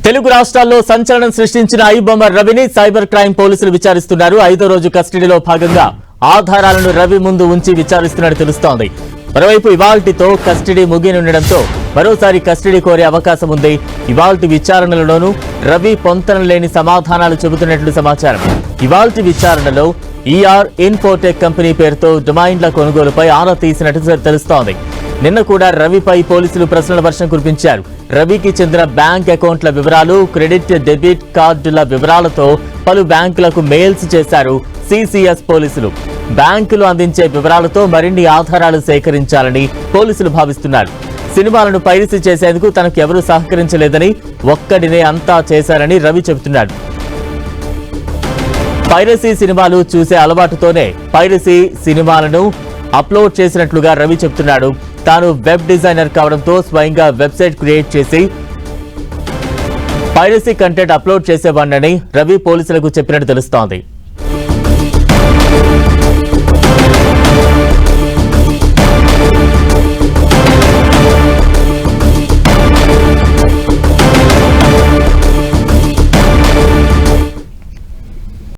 తెలుగు రాష్ట్రాల్లో సంచలనం సృష్టించిన ఐబొమ్మర్ రవిని సైబర్ క్రైమ్ పోలీసులు విచారిస్తున్నారు. 5వ రోజు కస్టడీలో భాగంగా ఆధారాలను రవి ముందు ఉంచి విచారిస్తున్నట్టు తెలుస్తోంది. మరోవైపు ఇవాల్టితో కస్టడీ ముగినుండడంతో మరోసారి కస్టడీ కోరే అవకాశం ఉంది. ఇవాల్టి విచారణలోనూ రవి పొంతన లేని సమాధానాలు చెబుతున్నట్లు సమాచారం. ఇవాల్టి విచారణలో ఈఆర్ ఇన్ఫోటెక్ కంపెనీ పేరుతో డొమైన్ల కొనుగోలుపై ఆరా తీసినట్టు తెలుస్తోంది. నిన్న కూడా రవిపై పోలీసులు ప్రశ్నల వర్షం కురిపించారు. రవికి చెందిన బ్యాంక్ అకౌంట్ల వివరాలు, క్రెడిట్ డెబిట్ కార్డుల వివరాలతో పలు బ్యాంకులకు మెయిల్స్ చేశారు సిసిఎస్ పోలీసులు. బ్యాంకులు అందించే వివరాలతో మరిన్ని ఆధారాలు సేకరించాలని పోలీసులు భావిస్తున్నారు. సినిమాలను పైరసీ చేసేందుకు తనకు ఎవరూ సహకరించలేదని, ఒక్కడినే అంతా చేశారని రవి చెబుతున్నాడు. పైరసీ సినిమాలు చూసే అలవాటుతోనే పైరసీ సినిమాలను అప్లోడ్ చేసినట్లుగా రవి చెబుతున్నాడు. తాను వెబ్ డిజైనర్ కావడంతో స్వయంగా వెబ్సైట్ క్రియేట్ చేసి పైరసీ కంటెంట్ అప్లోడ్ చేసేవాడినని రవి పోలీసులకు చెప్పినట్టు తెలుస్తోంది.